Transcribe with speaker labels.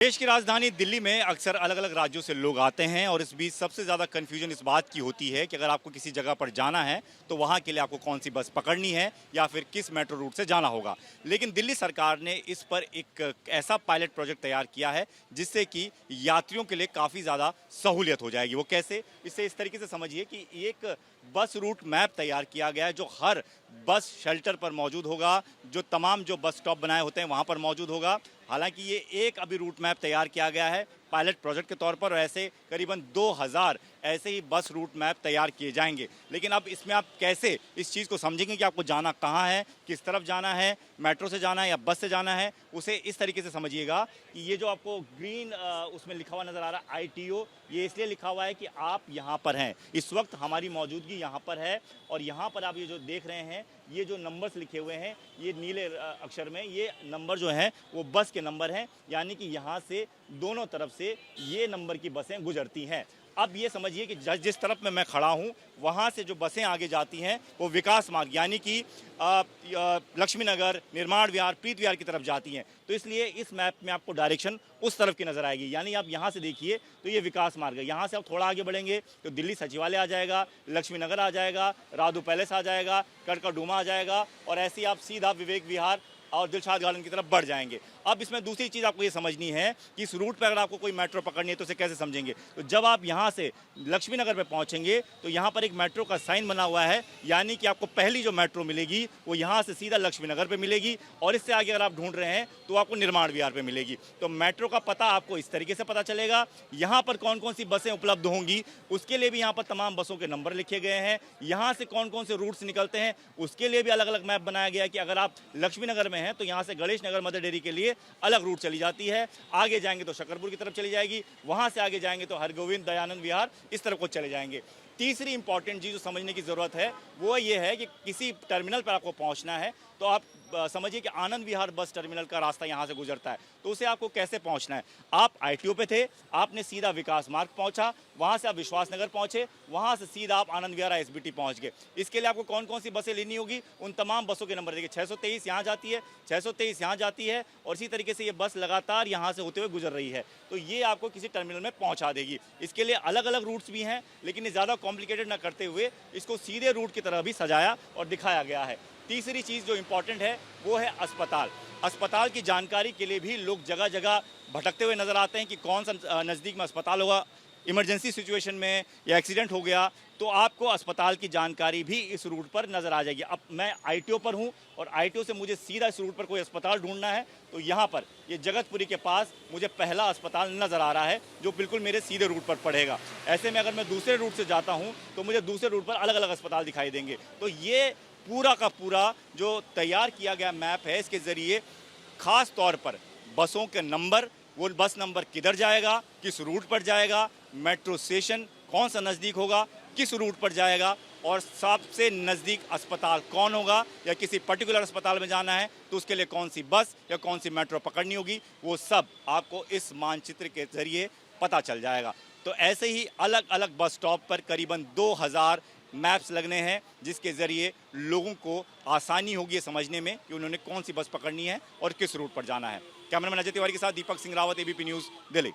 Speaker 1: देश की राजधानी दिल्ली में अक्सर अलग अलग राज्यों से लोग आते हैं और इस बीच सबसे ज़्यादा कन्फ्यूजन इस बात की होती है कि अगर आपको किसी जगह पर जाना है तो वहाँ के लिए आपको कौन सी बस पकड़नी है या फिर किस मेट्रो रूट से जाना होगा। लेकिन दिल्ली सरकार ने इस पर एक ऐसा पायलट प्रोजेक्ट तैयार किया है जिससे कि यात्रियों के लिए काफ़ी ज़्यादा सहूलियत हो जाएगी। वो कैसे? इसे इस तरीके से समझिए कि एक बस रूट मैप तैयार किया गया है जो हर बस शेल्टर पर मौजूद होगा, जो तमाम जो बस स्टॉप बनाए होते हैं वहाँ पर मौजूद होगा। हालांकि ये एक अभी रूट मैप तैयार किया गया है पायलट प्रोजेक्ट के तौर पर और ऐसे करीबन 2000 ऐसे ही बस रूट मैप तैयार किए जाएंगे। लेकिन अब इसमें आप कैसे इस चीज़ को समझेंगे कि आपको जाना कहाँ है, किस तरफ जाना है, मेट्रो से जाना है या बस से जाना है, उसे इस तरीके से समझिएगा कि ये जो आपको ग्रीन उसमें लिखा हुआ नज़र आ रहा है ITO, ये इसलिए लिखा हुआ है कि आप यहाँ पर हैं, इस वक्त हमारी मौजूदगी यहाँ पर है। और यहाँ पर आप ये जो देख रहे हैं, ये जो नंबर्स लिखे हुए हैं ये नीले अक्षर में, ये नंबर जो हैं वो बस के नंबर हैं, यानी कि यहाँ से दोनों तरफ से ये नंबर की बसें गुजरती हैं। अब ये समझिए कि जिस तरफ में मैं खड़ा हूँ वहाँ से जो बसें आगे जाती हैं वो विकास मार्ग यानी कि लक्ष्मी नगर, निर्माण विहार, प्रीत विहार की तरफ जाती हैं। तो इसलिए इस मैप में आपको डायरेक्शन उस तरफ की नज़र आएगी। यानी आप यहाँ से देखिए तो ये विकास मार्ग है, यहाँ से आप थोड़ा आगे बढ़ेंगे तो दिल्ली सचिवालय आ जाएगा, लक्ष्मी नगर आ जाएगा, राधू पैलेस आ जाएगा, कड़कड़डूमा आ जाएगा और ऐसे ही आप सीधा विवेक विहार और दिलशाद गार्डन की तरफ बढ़ जाएंगे। अब इसमें दूसरी चीज़ आपको ये समझनी है कि इस रूट पर अगर आपको कोई मेट्रो पकड़नी है तो उसे कैसे समझेंगे। तो जब आप यहाँ से लक्ष्मी नगर पे पहुँचेंगे तो यहाँ पर एक मेट्रो का साइन बना हुआ है, यानी कि आपको पहली जो मेट्रो मिलेगी वो यहाँ से सीधा लक्ष्मी नगर पे मिलेगी और इससे आगे अगर आप ढूंढ रहे हैं तो आपको निर्माण विहार पे मिलेगी। तो मेट्रो का पता आपको इस तरीके से पता चलेगा। यहाँ पर कौन कौन सी बसें उपलब्ध होंगी उसके लिए भी यहाँ पर तमाम बसों के नंबर लिखे गए हैं। यहाँ से कौन कौन से रूट्स निकलते हैं उसके लिए भी अलग अलग मैप बनाया गया है कि अगर आप लक्ष्मी नगर में हैं तो यहाँ से गणेश नगर मदर डेयरी के लिए अलग रूट चली जाती है, आगे जाएंगे तो शकरपुर की तरफ चली जाएगी, वहाँ से आगे जाएंगे तो हरगोविंद दयानंद विहार इस तरफ को चले जाएंगे। तीसरी इंपॉर्टेंट चीज़ जो समझने की ज़रूरत है वो ये है कि किसी टर्मिनल पर आपको पहुँचना है तो आप समझिए कि आनंद विहार बस टर्मिनल का रास्ता यहाँ से गुजरता है, तो उसे आपको कैसे पहुँचना है। आप ITO पे थे, आपने सीधा विकास मार्ग पहुँचा, वहाँ से आप विश्वास नगर पहुँचे, वहाँ से सीधा आप आनंद विहार ISBT पहुँच गए। इसके लिए आपको कौन कौन सी बसें लेनी होगी उन तमाम बसों के नंबर देखिए, 623 यहाँ जाती है, 623 यहाँ जाती है और इसी तरीके से ये बस लगातार यहाँ से होते हुए गुजर रही है, तो ये आपको किसी टर्मिनल में पहुँचा देगी। इसके लिए अलग अलग रूट्स भी हैं, लेकिन ये ज़्यादा कॉम्प्लिकेटेड न करते हुए इसको सीधे रूट की तरह भी सजाया और दिखाया गया है। तीसरी चीज़ जो इम्पॉर्टेंट है वो है अस्पताल। अस्पताल की जानकारी के लिए भी लोग जगह जगह भटकते हुए नज़र आते हैं कि कौन सा नज़दीक में अस्पताल होगा। इमरजेंसी सिचुएशन में या एक्सीडेंट हो गया तो आपको अस्पताल की जानकारी भी इस रूट पर नज़र आ जाएगी। अब मैं ITO पर हूं और ITO से मुझे सीधा इस रूट पर कोई अस्पताल ढूंढना है तो यहाँ पर ये जगतपुरी के पास मुझे पहला अस्पताल नज़र आ रहा है जो बिल्कुल मेरे सीधे रूट पर पड़ेगा। ऐसे में अगर मैं दूसरे रूट से जाता हूँ तो मुझे दूसरे रूट पर अलग अलग अस्पताल दिखाई देंगे। तो ये पूरा का पूरा जो तैयार किया गया मैप है, इसके ज़रिए ख़ास तौर पर बसों के नंबर, वो बस नंबर किधर जाएगा, किस रूट पर जाएगा, मेट्रो स्टेशन कौन सा नज़दीक होगा, किस रूट पर जाएगा और सबसे नज़दीक अस्पताल कौन होगा या किसी पर्टिकुलर अस्पताल में जाना है तो उसके लिए कौन सी बस या कौन सी मेट्रो पकड़नी होगी, वो सब आपको इस मानचित्र के ज़रिए पता चल जाएगा। तो ऐसे ही अलग अलग बस स्टॉप पर करीबन 2000 मैप्स लगने हैं जिसके ज़रिए लोगों को आसानी होगी ये समझने में कि उन्होंने कौन सी बस पकड़नी है और किस रूट पर जाना है। कैमरामैन अजय तिवारी के साथ दीपक सिंह रावत, ABP न्यूज़, दिल्ली।